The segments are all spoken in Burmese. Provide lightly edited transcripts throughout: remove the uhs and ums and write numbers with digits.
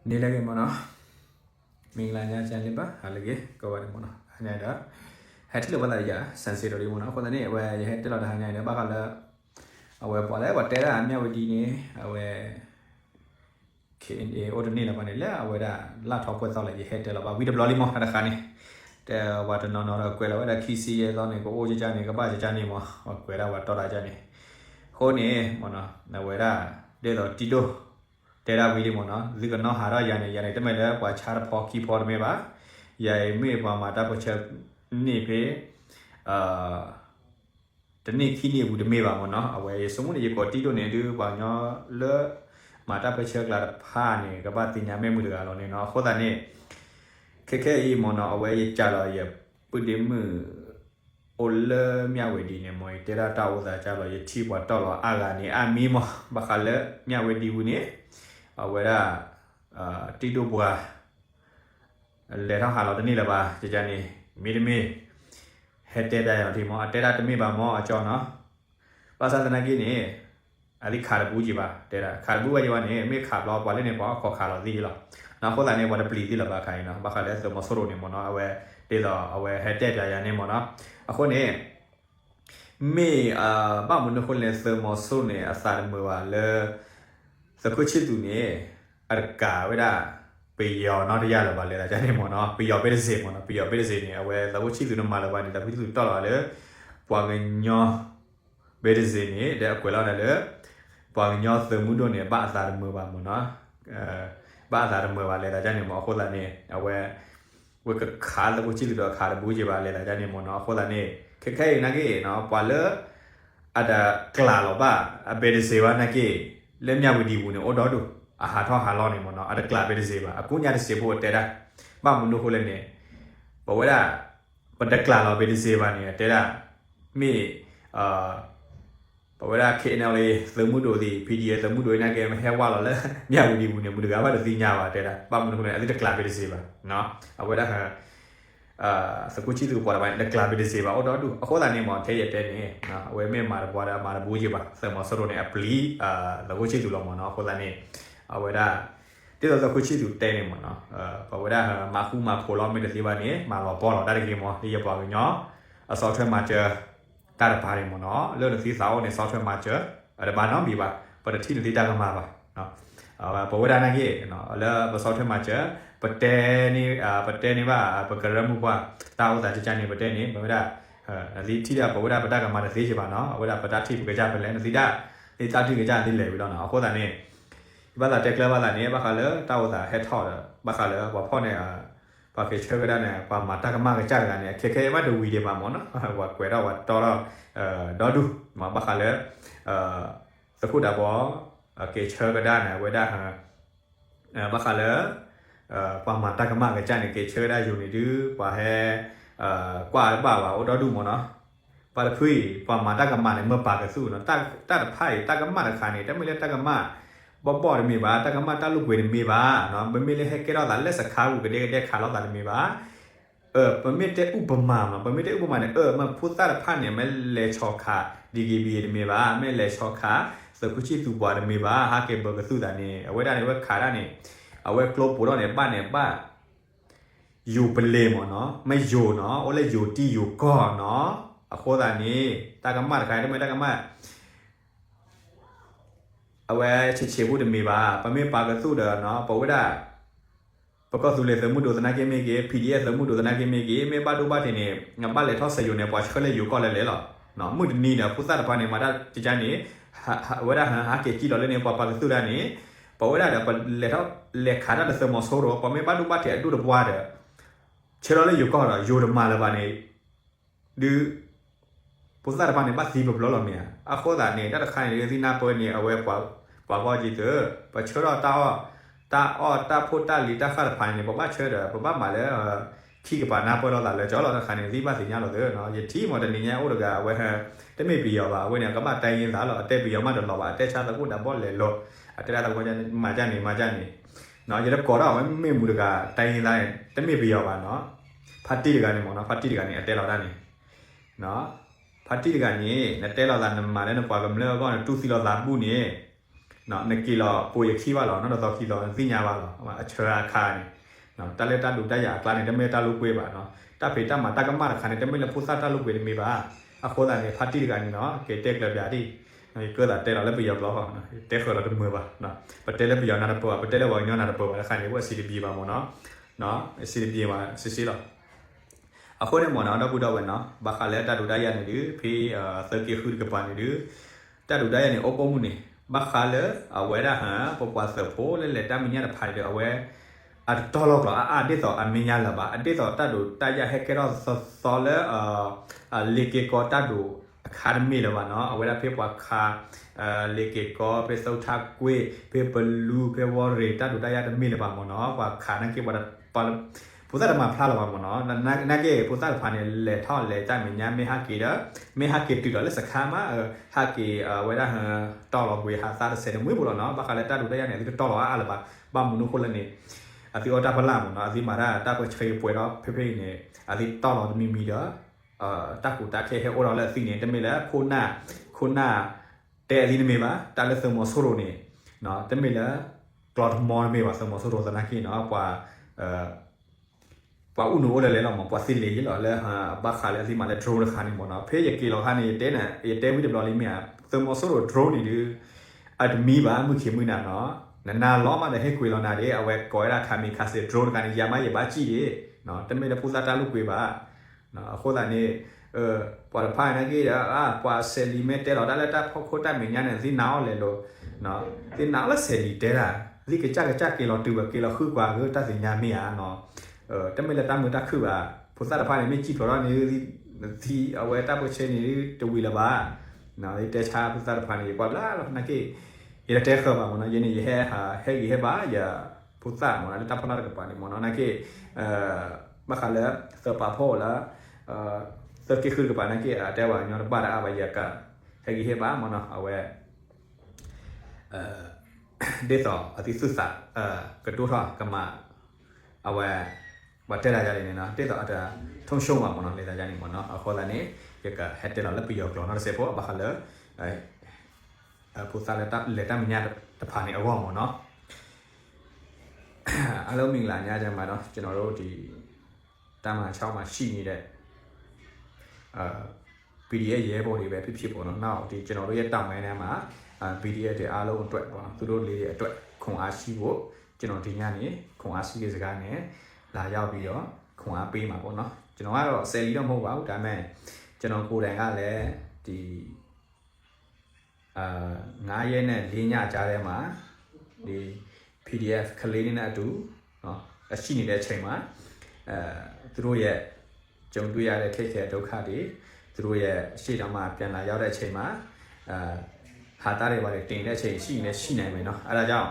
နေလည်းကမနော်မင်္ဂလာညချမ်းလေးပါဟာလေကောပါတယ်မနော်အနေတော့ဟဲ့တိလောပါလာရဆန်စီတော်လေးမနော်ခေါ်တဲ့နေ့အဝဲဟဲ့တိလောတာဟန်နေတယ်ဘာကလဲအဝဲပေါ်လဲဘာတဲတာအမြဝတီနေအဝဲ KNA အော်ဒနေလာပါနေလဲအဝဲတာလာထောက်ပွဲသောက်လိုက်ဟဲ့တိလောပါဝီဒဘလလေးမဟာတခါနေတဲဝါတနော်တော့ကွယ်လာဝဲတာခီစီရဲ့သောနေကိုအိုးချာနေကပါချာနေမကွယ်လာဝါတော်တာချာနေခိုးနေမနော်နဝဲတာတဲ့တော့တီတိုတဲတာဝီဒီမနော်ဒီကနော်ဟာရရနေတမဲလဲပွာချာဖော်ကီဖော်မေပါရိုင်မေပါမာတာပချက်နေဖေတနေ့ခီနေဘူးတမေပါမနော်အဝဲစမှုနေကိုတီတိုနေတူပါညောလဲမာတာပချက်ကလာဖာနေကပါတင်ညာမဲမှုတကလောနေနော်ခေါ်တာနေခဲဤမနော်အဝဲကြလာရပုဒီမှုအိုလမြဝဒီနေမွေတေရာတာဝသာကြလာရချီပွားတော့လာအာကနေအမီမဘခလဲမြဝဒီဘူးနေအဝဲရာတီတိုဘွာလေထောက်ဟာတော့တနေ့လည်းပါကြနေမီဒမီဟက်တဲ့တိုင်းဒီမောအတဲတာတမေပါမောအကြောင်းနော်ပါစန္ဒနာကြီးနေအလိခါရဘူးကြီးပါတဲ့တာခါရဘူးကရောနေမေခါတော့ပွားလေးနေပေါ့ခေါ်ခါတော့ဒီလောနောက်ခေါ်လာနေဘာပလီဒီလာပါခိုင်းနော်ဘာခါလဲဆိုမဆိုရိုနေမောနော်အဝဲတေတော့အဝဲဟက်တဲ့ပြရနေမောနော်အခုနေမေဘာမနခုလဲစမဆိုနေအစာမေဝါလဲစကုချီတူနေအရကာဝဲတာปียอเนาะที่ยาละบาเลยล่ะจ้ะนี่หมอเนาะปียอเปเดเซหมอเนาะปียอเปเดเซนี่เอาไว้ตะวุชิตุนมาละบานี่ตะพิตุตอละเลยปวางญอเปเดเซนี่เดอะกวยละได้เลยปวางญอเสมุโดนี่บะอาสามือบาหมอเนาะบะอาสามือบาเลยล่ะจ้ะนี่หมอโคละนี่เอาไว้เวกขาตะวุชิตุขาตะบูจิบาเลยล่ะจ้ะนี่หมอเนาะโคละนี่แค่ๆนะเกเนาะปวาเลอะดากลาลอบะอะเปเดเซวะนะเกเล่มญาวิดีบูนี่โอดอดูอาหารท้องหาล้อนี่มันเนาะอันกลาไปได้สิบ่ะกูญาติเสียบ่แต่ละบ้ามุนโคเลยเนี่ยบอกว่าปดกลาเราไปได้สิบ่ะเนี่ยแต่ละมีบอกว่าKNL เลยสมุดโดดิ PDF สมุดโดนะแกมาแฮว่าเราแล้วญาวิดีบุเนี่ยมุดกะว่าสิญาว่าแต่ละบ้ามุนโคเลยอันกลาไปได้สิบ่ะเนาะเอาไว้สกุชิตุปอละบันกลาไปได้สิบ่ะเอาดูเอาละนี่หมอเทยแต่นี่เนาะเอาไว้แม่มาบ่ได้มาบูจิบ่ะสมอสโรเนี่ยปลีสกุชิตุลอมเนาะเอาละนี่เอาไว้ได้ที่เราจะคุยชื่ออยู่เต้นหมดเนาะเอาไว้ได้มาคู่มาโผล่ไม่ได้สิวันนี้มาหล่อปอหล่อได้กี่โมงที่จะบอกอย่างเนาะซอฟต์แวร์มาเจอตาดพาริหมดเนาะเรื่องสีเสาในซอฟต์แวร์มาเจออะไรบ้านน้องบีบ่ะเปิดที่ที่ได้กันมาบ่ะเนาะเอาไว้ได้นั่นกี่เนาะแล้วซอฟต์แวร์มาเจอเปิดเต้นี่ว่าเปิดกระมุกว่าตาอุตส่าห์จะจันนี่เปิดเต้นี่เอาไว้ได้ที่ได้เอาไว้ได้เปิดได้กันมาแต่สีใช่ป่ะเนาะเอาไว้ได้เปิดได้ที่เปิดจ้าเป็นแล้วสีได้ที่ตาที่เปิดจ้าที่เหลวไปแล้วเนาะโคตรนี่บ้านเราเด็กแล้วบ้านเราเนี่ยบ้านเขาเลยตาอุตส่าห์เฮ็ดทอดบ้านเขาเลยว่าพ่อเนี่ยปาเฟเชอร์ก็ได้เนี่ยปามาตากมาก็จ้างกันเนี่ยแค่มาดูวีดีโอมาหมดเนาะว่าเกวเราว่าต่อเราดอดูมาบ้านเขาเลยสักครู่ดาบอเกเชอร์ก็ได้เนี่ยไว้ได้บ้านเขาเลยปามาตากมาก็จ้างเนี่ยเกเชอร์ได้อยู่ในดื้อว่าให้กว่าหรือเปล่าว่าดอดูหมดเนาะปาคุยปามาตากมาเนี่ยเมื่อปากก็สู้เนาะตาไพ่ตากมาตะคาเนี่ยแต่ไม่เล่นตากมาบ่ได้มีบ่ตะกะมาตะลูกเวรมีบ่เนาะบ่มีเลยให้แกเราตะเลสักขากูก็ได้ขาเราตะมีบ่บ่มีแต่อุปมาบ่มีแต่อุปมาเนี่ยมันพุทธะพันเนี่ยแม่เลชอขาดีกีบีมีบ่แม่เลชอขาสกุชิตุบ่ได้มีบ่หาเก็บบ่ก็สุดานี่เอาไว้ได้ว่าขาได้นี่เอาไว้ครบปุโรเนี่ยบ้านเนี่ยบ้าอยู่เป็นเลมเนาะไม่อยู่เนาะโอเลยอยู่ที่อยู่ก่อนเนาะอะโคตานี่ตะกะมาใครได้มั้ยตะกะมาเอาไว้เฉียบพูดมีบ้าปะไม่ปากระสู้เด้อเนาะปะว่าได้ปะก็สุเลยสมุดโดสนาเกมเก PDF สมุดโดสนาเกมเกไม่บ้าดูบ้าทีนี่งานบ้านเลยทอดใส่อยู่เนี่ยปะเขาเลยอยู่ก่อนเลยหรอเนาะมือนี่เนี่ยผู้สร้างบ้านเนี่ยมาได้จิจานี่ว่าได้หาเกจิเราเลยเนี่ยปะปากระสู้ได้นี่ปะว่าได้เดี๋ยวปะเลยเท่าเลยขาดได้สมอโซโรปะไม่บ้าดูบ้าเถอะดูดับว่าเด้อเชื่อเราเลยอยู่ก่อนเหรออยู่ดับมาแล้วบ้านนี้ดูผู้สร้างบ้านเนี่ยบ้าสีแบบล้อหรอเนี่ยอะโคตรเนี่ยถ้าใครเนี่ยที่หน้าเปิดเนี่ยเอาไว้ปะว่าจีเตอปะเชื่อเราตาพูดตาลีตาข้าพายเนี่ยบอกว่าเชื่อเด้อบอกว่ามาแล้วขี้กับปานาเปิดเราเลยจ้าเราคันเนี่ยที่บ้านสิญญาเราเด้อเนาะอย่าที่หมดแต่เนี่ยโอ้เด้อเว้ยแต่ไม่ปีเอาว่าเว้ยเนี่ยก็มาแต่ยินสาเราแต่ปีเอามาเด้อเราว่าแต่ชาตะกูดับบ่เลยโลแต่ละตะกูจะมาจ้านี่เนาะอย่าได้ก่อเราไม่มูเด้อแต่ยินได้แต่ไม่ปีเอาว่าเนาะพัตติเด้อเนี่ยหมอเนาะพัตติเด้อเนี่ยแต่เราได้นี่เนาะพัตติเด้อเนี่ยแต่เราได้มาแล้วเนาะกว่ากำเลิกก็တူစီเราลาบุนี่ နော်2ကီလိုပိုရခီပါလောနော်တော့ကီလိုသိညာပါလောအချရာခါနေနော်တက်လက်တက်လူတက်ရကလာနေတမဲတက်လူကွေးပါနော်တက်ဖေတက်မှာတက်ကမခါနေတမဲလဖူစာတက်လူကွေးနေမိပါအခုဒါနေဖတ်တီကနေနော်ကေတက်လက်ပြတီကလာတဲလာပြရောက်လောနော်တက်ခေါ်လာတမွေးပါနော်ပတဲလက်ပြနာတော့ပတဲလက်ဝညနာတော့ပါခါနေဘစီဒီပါမောနော်စီဒီပါစီလောအခုနေမောနော်တော့ဘူးတော့ဝဲနော်ဘာခါလဲတက်လူတက်ရနေဒီဖေးသကေခုကပန်နေဒီတက်လူတက်ရနေအပေါ်မှုနေဘာခါလဲအဝဲရဟန်ပပစဖိုလဲလက်တမညာဖိုင်တယ်အဝဲအတော်လောက်အဒေတော့အမညာလာပါအဒေတော့တက်လူတက်ရဟက်ကတော့စောလဲလေကေကောတက်လူအခါဒမီလာပါနော်အဝဲရဖေးပွားခါလေကေကောဖေးစောထကွေဖေးဘလူဖေးဝရီတက်လူတက်ရတမီလာပါမနော်ပွားခါနကေပါပူဇာတမဖလာလာပါမနော်နာကေပူဇာဖာနေလေထောက်လေတိုင်မညာမေဟာကေရမေဟာကေတူတော့လက်စခါမဟာကေဝဲရဟန်တော်လောကွေဟာစားတဲ့မွေးဘူးနော်ဘာခလဲတတူတဲ့ရနေဒီတော်လောအားလာပါဘာမနုခုလည်းနေအတီအော်တာဖလာမနော်အဒီမာရာတာကိုချေပွေတော့ဖေဖေနေအဒီတော်လောမီမီတော့တာကူတာခဲဟဲအော်လည်းစီနေတမေလဲခိုနာတဲအဒီနေမေပါတာလက်စမောဆိုရိုနေနော်တမေလဲကလော့မော်မေပါစမောဆိုရိုသနာကီနော်ပွာပွာဥနိုလည်းလောမပွာစီလေလောလဲဟာဘာခါလဲဒီမှာလဲ drone ခါနေမနော်ဖေးရကီလောခါနေတဲနဲ့တဲဝီဒဘလလေးမြာသမောဆိုရို drone နေဒီအဒမီပါမှုခေမနာနော်နာလောမလည်းဟဲကွေလောနာတဲ့အဝဲကောရခါမီခါစီ drone ကနေရမရပါကြည့်ရေနော်တမေလည်းပူဇာတာလို့ကွေပါနော်အခုလာနေပွာဖိုင်နေကြီးပွာဆယ်လီမီတဲတော့ဒါလည်းတာဖိုခိုတာမညာနဲ့ဒီနာလေလို့နော်ဒီနာလည်းဆယ်လီတဲတာဒီကကြကီလောတူကီလောခုကွာကတစညာမီယာနော်တမေလက်တမတခုပါပူဇာတဖိုင်နေကြည့်တော့နေဒီအဝဲတာပချေနေတဝီလာပါနော်ဒီတဲချာပူဇာတဖိုင်နေပွာလာနကေရတဲ့ခပါမနော်ယင်းရဟဲဟဲပါရပူဇာမနော်တပနာကပါနေမနော်နကေမခါလဲသပါဖို့လာသကေခုကပါနကေအတဲဝါညောပါအဝရကဟဲဟဲပါမနော်အဝဲဒေတော့အတိစုစာကတူထကမအဝဲဘာတဲလာကြနေနော်တဲ့တော့အတာထုံရှုံးပါမနော်လေလာကြနေမနော်ခေါ်လာနေရကဟက်တဲလာလက်ပြီးရောက်တော့နော်ဆေဖို့ဘာခလဲပူစာလက်တမညာတဖာနေအဝေါမနော်အလုံးမင်္ဂလာညချမ်းပါနော်ကျွန်တော်တို့ဒီတာမန်6မှာရှိနေတဲ့ PDF ရဲဘော်တွေပဲဖြစ်ပေါ့နော်နောက်ဒီကျွန်တော်တို့ရဲ့တောင်ပိုင်းထဲမှာ PDF တွေအားလုံးအတွက်ပေါ့နော်သူတို့လေးတွေအတွက်ခွန်အားရှိဖို့ကျွန်တော်ဒီညနေခွန်အားရှိတဲ့စကားနဲ့လာရောက်ပြီးတော့ခွန်အားပေးမှာပေါ့နော်ကျွန်တော်ကတော့ဆယ်လီတော့မဟုတ်ပါဘူးဒါပေမဲ့ကျွန်တော်ကိုယ်တိုင်ကလည်းဒီ9ရက်နဲ့4ညကြားထဲမှာဒီ PDF ကလေးနဲ့အတူနော်အရှိနေတဲ့အချိန်မှာသူတို့ရဲ့ကြုံတွေ့ရတဲ့ခိခဲဒုက္ခတွေသူတို့ရဲ့ရှေ့တောင်မှပြန်လာရောက်တဲ့အချိန်မှာဟာတာတွေပါလေတင်တဲ့အချိန်ရှိနိုင်မယ်နော်အဲဒါကြောင့်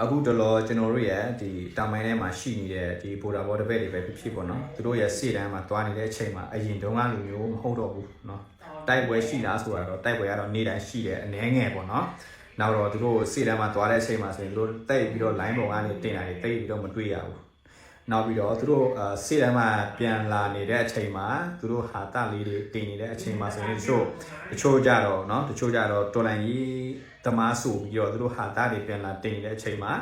အခုတလောကျွန်တော်တို့ရဲ့ဒီတောင်ပိုင်းထဲမှာရှိနေတဲ့ဒီပိုဒါဘောတပည့်တွေပဲဖြစ်ပေါ့နော်သူတို့ရဲ့စေတန်းမှာတွားနေတဲ့အချိန်မှာအရင်တုန်းကလူမျိုးမဟုတ်တော့ဘူးနော်တိုက်ပွဲရှိလားဆိုတာတော့တိုက်ပွဲကတော့နေ့တိုင်းရှိတယ်အနည်းငယ်ပေါ့နော်နောက်တော့သူတို့စေတန်းမှာတွားတဲ့အချိန်မှာဆိုရင်သူတို့တိတ်ပြီးတော့ line ပေါ်ကနေတင်တာတွေတိတ်ပြီးတော့မတွေ့ရဘူးနောက်ပြီးတော့သူတို့စေတန်းမှာပြန်လာနေတဲ့အချိန်မှာသူတို့ဟာတာလေးတွေတင်နေတဲ့အချိန်မှာဆိုရင်တချို့ကြတော့နော်တချို့ကြတော့တော်လန်ကြီးတမားဆိုပြီးတော့သူတို့ဟာတာတွေပြန်လာတင်နေတဲ့အချိန်မှာ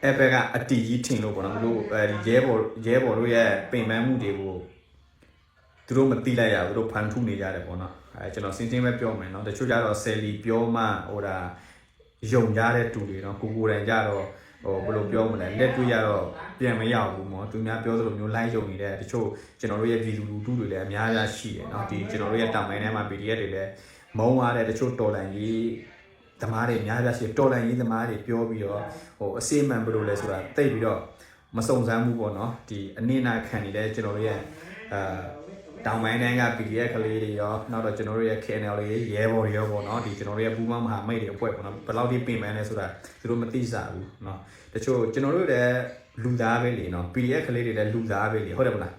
အဲ့ဘက်ကအတီကြီးထင်လို့ပေါ့နော်သူတို့ရဲဘော်တို့ရဲ့ပင်ပန်းမှုတွေကိုသူတို့မသိလိုက်ရဘူးသူတို့ဖန်ထုနေကြတယ်ပေါ့နော်ကျွန်တော်စင်းစင်းပဲပြောမယ်နော်တချို့ကြတော့ဆယ်လီပြောမှဟိုဒါယုံကြတဲ့တူတွေနော်ကိုတိုင်ကြတော့ဘယ်လိုပြောမလဲလက်တွေ့ရတော့ပြန်မရဘူးမော်သူများပြောသလိုမျိုးလိုက်ယုံနေတဲ့တချို့ကျွန်တော်တို့ရဲ့ပြည်သူလူထုတွေလည်းအများကြီးရှိတယ်เนาะဒီကျွန်တော်တို့ရဲ့တောင်ပိုင်းထဲမှာ PDF တွေလည်းမုံရတဲ့တချို့တော်လန်ကြီးသမားတွေအများကြီးရှိတော်လန်ကြီးသမားတွေပြောပြီးတော့အစိမ့်မှန်ဘယ်လိုလဲဆိုတာသိပြီးတော့မစုံစမ်းဘူးပေါ့เนาะဒီအနည်းနာခံနေတဲ့ကျွန်တော်တို့ရဲ့တောင်ပိုင်းတိုင်းက PDF ကလေးတွေရောနောက်တော့ကျွန်တော်တို့ရဲ့ KNL တွေရဲဘော်တွေရောပေါ့เนาะဒီကျွန်တော်တို့ရဲ့ပူးပေါင်းမဟာမိတ်တွေအဖွဲ့ပေါ့เนาะဘယ်လောက်ထိပြင်ပန်းလဲဆိုတာသူတို့မသိစားဘူးเนาะတချို့ကျွန်တော်တို့လည်းလူသားပဲလေเนาะ PDF ကလေးတွေလည်းလူသားပဲလေဟုတ်တယ်မလား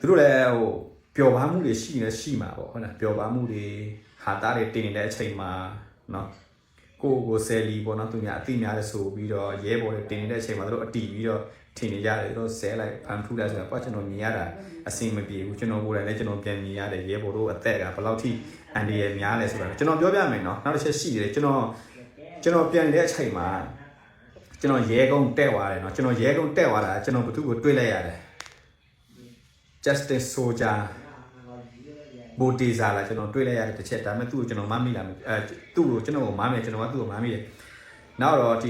သူတို့လည်းပျော်ပါမှုတွေရှိနေရှိမှာပေါ့ဟုတ်လားပျော်ပါမှုတွေဟာတာတွေတင်နေတဲ့အချိန်မှာเนาะ ကိုဆယ်လီပေါ့နော်သူများအတိများလဲဆိုပြီးတော့ရဲဘော်တွေတင်နေတဲ့အချိန်မှာတို့အတီပြီးတော့ထင်နေကြတယ်တို့ဆဲလိုက်ဖန်ထူလိုက်ဆိုတော့ကျွန်တော်မြင်ရတာအစင်မပြေဘူးကျွန်တော်ကိုယ်တိုင်လည်းကျွန်တော်ပြန်မြင်ရတယ်ရဲဘော်တို့အသက်ကဘယ်လောက်ထိအန်ဒီရများလဲဆိုတာကျွန်တော်ပြောပြမယ်နော်နောက်တစ်ချက်ရှိတယ်ကျွန်တော်ပြန်တဲ့အချိန်မှာကျွန်တော်ရဲကုန်းတက်သွားတယ်နော်ကျွန်တော်ရဲကုန်းတက်သွားတာကျွန်တော်ဘသူ့ကိုတွေးလိုက်ရတယ် Justice Soldier ဘိုတေဇာလာကျွန်တော်တွေးလိုက်ရတဲ့တစ်ချက်ဒါပေမဲ့သူ့ကိုကျွန်တော်မမိလာသူ့ကိုကျွန်တော်ကိုမမ်းမယ်ကျွန်တော်ကသူ့ကိုမမ်းမိတယ်နောက်တော့ဒီ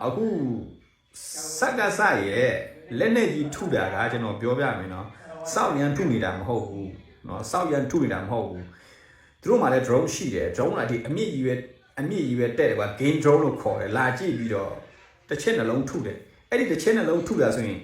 အခုစက်ကစရဲ့လက်နဲ့ကြီးထုတာကကျွန်တော်ပြောပြမယ်နော်စောက်ရန်ထုနေတာမဟုတ်ဘူးနော်စောက်ရန်ထုနေတာမဟုတ်ဘူးသူတို့မှလည်း drone ရှိတယ် drone ကဒီအမြင့်ကြီးပဲတဲ့ကွာ game drone လို့ခေါ်တယ်လာကြည့်ပြီးတော့တစ်ချက်နှလုံးထုတယ်အဲ့ဒီတစ်ချက်နှလုံးထုတာဆိုရင်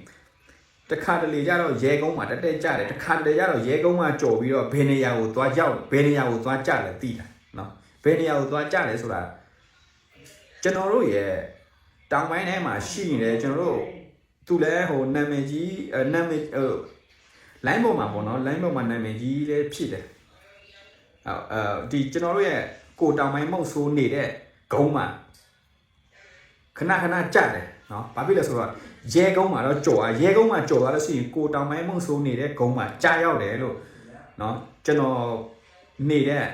တခါတလေကြတော့ရဲကုန်းမှာတက်ကြတယ်တခါတလေကြတော့ရဲကုန်းမှာကြော်ပြီးတော့ဘယ်နေရာကိုသွားရောက်ဘယ်နေရာကိုသွားကြလဲသိတာနော်ဘယ်နေရာကိုသွားကြလဲဆိုတာကျွန်တော်တို့ရဲ့တောင်ပိုင်းထဲမှာရှိနေတယ်ကျွန်တော်တို့သူလည်းဟိုနာမည်ကြီးနာမည်လိုင်းပေါ်မှာပေါ့နော်လိုင်းပေါ်မှာနာမည်ကြီးလည်းဖြစ်တယ်ဒီကျွန်တော်တို့ရဲ့ကိုတောင်ပိုင်းမုတ်ဆိုးနေတဲ့ဂုံးမှာခဏကြတယ်နော်ဘာဖြစ်လဲဆိုတော့ရဲကုန်းမှာတော့ကြော်ရဲကုန်းမှာကြော်သွားလို့ရှိရင်ကိုတောင်ပိုင်းမုတ်ဆိုးနေတဲ့ဂုံးမှာကြားရောက်တယ်လို့နော်ကျွန်တော်နေတဲ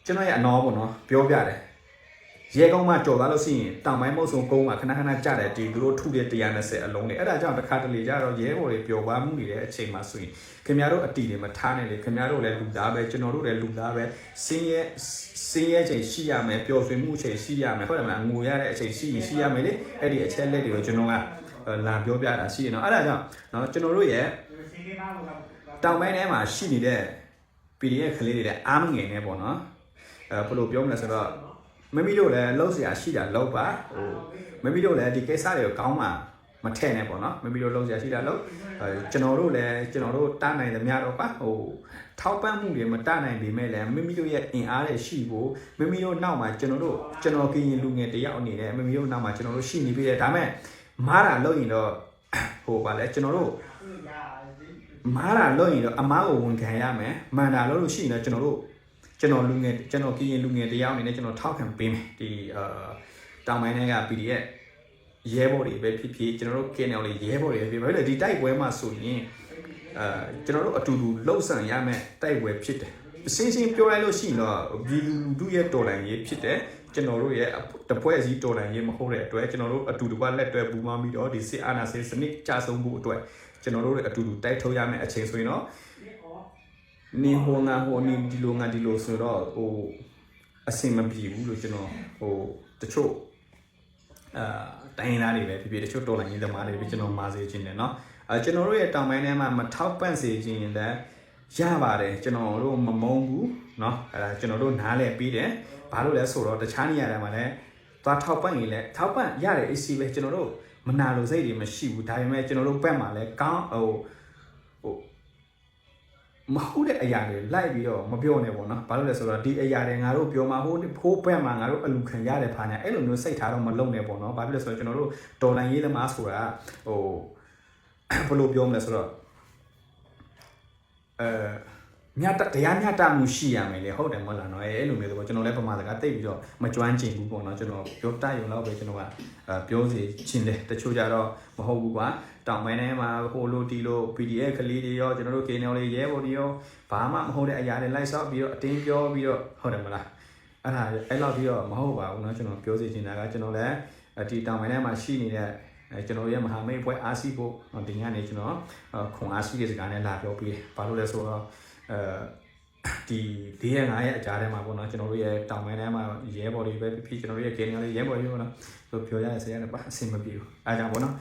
့ကျွန်တော်ရဲ့အနော်ပေါ့နော်ပြောပြတယ်ရဲကုန်းမှာကြော်သွားလို့ရှိရင်တောင်ပိုင်းမုတ်ဆိုးကုန်းမှာခဏကြားတယ်ဒီသူတို့ထုတဲ့120အလုံးတွေအဲ့ဒါကြောင့်တစ်ခါတလေကျတော့ရဲဘော်တွေပျော်ပါမှုနေတဲ့အချိန်မှာဆိုရင်ခင်ဗျားတို့အတီတွေမထားနဲ့လေခင်ဗျားတို့လည်းလူသားပဲကျွန်တော်တို့လည်းလူသားပဲစင်းရဲချိန်ရှိရမယ်ပျော်ရွှင်မှုချိန်ရှိရမယ်ဟုတ်တယ်မလားငိုရတဲ့အချိန်ရှိရမယ်လေအဲ့ဒီအချက်လက်တွေကိုကျွန်တော်ကလာပြောပြတာရှိရနော်အဲ့ဒါကြောင့်နော်ကျွန်တော်တို့ရဲ့တောင်ပိုင်းထဲမှာရှိနေတဲ့ PDF ကလေးတွေလည်းအားမငယ်နေပေါ့နော်ဘယ်လိုပြောမလဲဆိုတော့မမီတို့လည်းလှုပ်ရှားရှိတာလှုပ်ပါဟိုမမီတို့လည်းဒီကိစ္စတွေကိုကောင်းမှမထည့်နဲ့ပေါ့နော်မမီတို့လှုပ်ရှားရှိတာလှုပ်ကျွန်တော်တို့တားနိုင်သမျှတော့ပါဟိုထောက်ပံ့မှုတွေမတားနိုင်ပေမဲ့လည်းမမီတို့ရဲ့အင်အားတွေရှိဖို့မမီတို့နောက်မှာကျွန်တော်ကရင်လူငယ်တယောက်အနေနဲ့မမီတို့နောက်မှာကျွန်တော်တို့ရှိနေပြီလေဒါမဲ့မားတာလုပ်ရင်တော့ဟိုပါလေကျွန်တော်တို့မားတာလုပ်ရင်တော့အမားကိုဝန်ခံရမယ်မှန်တာလို့ရှိရင်တော့ကျွန်တော်လူငယ်ကျွန်တော်ကရင်လူငယ်တယောက်အနေနဲ့ကျွန်တော်ထောက်ခံပေးမယ်ဒီတောင်ပိုင်းတွေက PDF ရဲဘော်တွေပဲဖြစ်ဖြစ်ကျွန်တော်တို့ KNL တွေရဲဘော်တွေပဲဖြစ်ဖြစ်ဒီတိုက်ပွဲမှာဆိုရင်ကျွန်တော်တို့အတူတူလှုပ်ဆောင်ရမယ်တိုက်ပွဲဖြစ်တယ်အစင်းပြောလိုက်လို့ရှိရင်တော့ပြည်သူလူထုရဲ့တော်လှန်ရေးဖြစ်တယ်ကျွန်တော်တို့ရဲ့တပွဲအစည်းတော်လှန်ရေးမဟုတ်တဲ့အတွက်ကျွန်တော်တို့အတူတူကလက်တွဲပူးပေါင်းပြီးတော့ဒီစစ်အာဏာရှင်စနစ်ကြာဆုံးမှုအတွက်ကျွန်တော်တို့အတူတူတိုက်ထုတ်ရမယ်အချိန်ဆိုရင်တော့နေဟိုငါဟိုနေဒီလိုဆိုတော့ဟိုအစင်မပြေဘူးလို့ကျွန်တော်ဟိုတချို့တိုင်းရင်းသားတွေပဲဖြစ်ဖြစ်တချို့တော်လှန်ရေးသမားတွေပဲကျွန်တော်မာစေခြင်းတယ်เนาะကျွန်တော်တို့ရဲ့တောင်ပိုင်းထဲမှာမထောက်ပံ့စေခြင်းလည်းရပါတယ်ကျွန်တော်တို့မမုန်းဘူးเนาะအဲဒါကျွန်တော်တို့နားလည်ပြီးတယ်ဘာလို့လဲဆိုတော့တခြားနေရာတွေမှာလည်းသွားထောက်ပံ့ရင်လည်းထောက်ပံ့ရတယ်အစီပဲကျွန်တော်တို့မနာလိုစိတ်တွေမရှိဘူးဒါပေမဲ့ကျွန်တော်တို့ဘက်မှာလည်းကောင်းဟိုမဟုတ်တဲ့အရာတွေလိုက်ပြီးတော့မပြောနဲ့ပေါ့နော်ဘာလို့လဲဆိုတော့ဒီအရာတွေငါတို့ပြောမှာဟိုဘက်မှာငါတို့အလူခံရတယ်ဖာညာအဲ့လိုမျိုးစိတ်ထားတော့မလုံနဲ့ပေါ့နော်ဘာဖြစ်လဲဆိုတော့ကျွန်တော်တို့တော်လိုင်းရေးသမားဆိုတာဟိုဘယ်လိုပြောမလဲဆိုတော့တရားမျှတမှုရှိရမယ်လေဟုတ်တယ်မဟုတ်လားနော်အဲ့လိုမျိုးဆိုတော့ကျွန်တော်လည်းပမာစကားတိတ်ပြီးတော့မကျွမ်းကျင်ဘူးပေါ့နော်ကျွန်တော်ပြောတတ်ရုံလောက်ပဲကျွန်တော်ကပြောစီချင်းတယ်တချို့ကြတော့မဟုတ်ဘူးကွာတောင်ပိုင်းထဲမှာဟိုလိုတီလို PDF ကလေးတွေရောကျွန်တော်တို့ KNL တွေရဲဘော်တွေရောဘာမှမဟုတ်တဲ့အရာတွေလိုက်ဆော့ပြီးတော့အတင်းပြောပြီးတော့ဟုတ်တယ်မလားအဲ့လောက်ပြီးတော့မဟုတ်ပါဘူးเนาะကျွန်တော်ပြောစီချင်တာကကျွန်တော်လည်းဒီတောင်ပိုင်းထဲမှာရှိနေတဲ့ကျွန်တော်ရဲ့မဟာမိတ်ဘွဲအားစီဖို့ဒီညနေကျွန်တော်ခွန်အားစီတဲ့စကားနဲ့လာပြောပြီးဘာလို့လဲဆိုတော့ဒီ4ရက်5ရက်အကြားထဲမှာပေါ့နော်ကျွန်တော်တို့ရဲ့တောင်ပိုင်းထဲမှာရဲဘော်တွေပဲဖြစ်ကျွန်တော်တို့ရဲ့ KNL ရဲဘော်တွေပေါ့နော်ဆိုပြောရတဲ့ဆရာလည်းပါအဆင်မပြေဘူးအဲဒါကြောင့်ပေါ့နော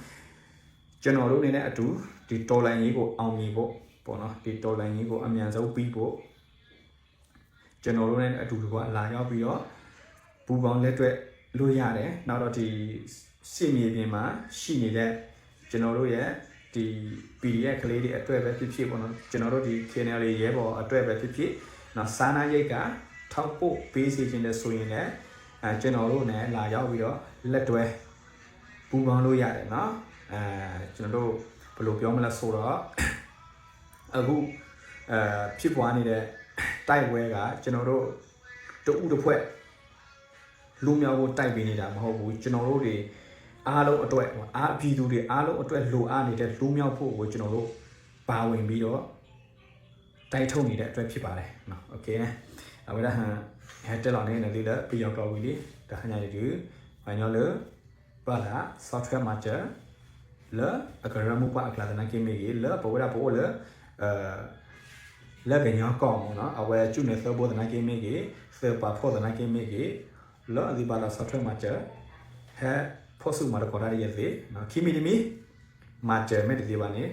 ်ကျွန်တော်တို့အနေနဲ့အတူဒီတော်လိုင်းရေးကိုအောင်မြင်ဖို့ပေါ့နော်ဒီတော်လိုင်းရေးကိုအမြန်ဆုံးပြီးဖို့ကျွန်တော်တို့နဲ့အတူတူကလာရောက်ပြီးတော့ပူပေါင်းလက်တွဲလို့ရတယ်နောက်တော့ဒီစစ်မြေပြင်မှာရှိနေတဲ့ကျွန်တော်တို့ရဲ့ဒီ PDF ကလေးတွေအတွက်ပဲဖြစ်ပေါ့နော်ကျွန်တော်တို့ဒီ KNL ရဲဘော်အတွက်ပဲဖြစ်နော်စာနာရိတ်ကထောက်ဖို့ပေးစီခြင်းတဲ့ဆိုရင်လည်းကျွန်တော်တို့နဲ့လာရောက်ပြီးတော့လက်တွဲပူပေါင်းလို့ရတယ်နော်ကျွန်တော်တို့ဘယ်လိုပြောမလဲဆိုတော့အခု ဖြစ်ပွားနေတဲ့တိုက်ပွဲကကျွန်တော်တို့တူဦးတစ်ဖွဲ့လူမျိုးကိုတိုက်ပေးနေတာမဟုတ်ဘူးကျွန်တော်တို့တွေအားလုံးအတွက်အားပြည်သူတွေအားလုံးအတွက်လိုအားနေတဲ့လူမျိုးဖို့ကိုကျွန်တော်တို့ပါဝင်ပြီးတော့တိုက်ထုတ်နေတဲ့အတွက်ဖြစ်ပါတယ်နော်โอเคนะเอาไว้ละฮะတက်လောက်နေနေလေပြီးရောက်တော့ပြီလေဒါခဏလေးဒီဘာညောလဲပါလာ software manager လဲအကရမှုပါအကလာတနာကိမေကြီးလဲပေါ်ရပေါ်လဲလဲကညောကောင်းနော်အဝဲကျွနေစောဘောတနာကိမေကြီးစေပါဖို့တနာကိမေကြီးလဲဒီပါလာ software manager ဟဲဖို့စုမှာတော့ခေါ်ရရသေးနော်ခိမီဒီမီ manager မဲ့ဒီပါနေ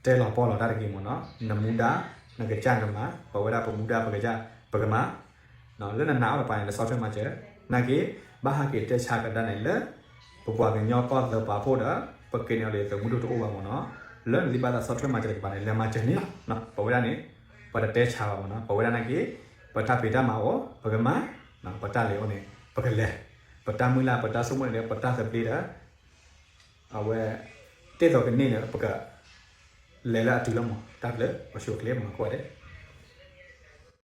တဲလာပေါ်လာတာကိမနော်နမူဒါနကကြံကမှာပေါ်ရပေါ်မူဒါပကကြပကမှာနော်လဲနာတော့ပိုင်းလဲ software manager နာကေဘာဟာကေတက်ချကတနိုင်လဲပပွားကညောကောတော့ပါဖို့တာပကေနေလေသမုဒ္ဒတိုးပါမနော်လဲဒီပါတာ software manager ကပါလေလဲ manager နေနော်ပေါ်ရနေပဒတက်ချပါမနော်ပေါ်ရနာကေပထပေတာမှာဟောပကမှာနော်ပတလေဟောနေပကလဲပတမူလာပတဆုမနေပတစပလီတာအဝဲတဲ့တော့ကနေပကလဲလာတူလမတက်လဲမရှုကလေးမှာကွာတယ်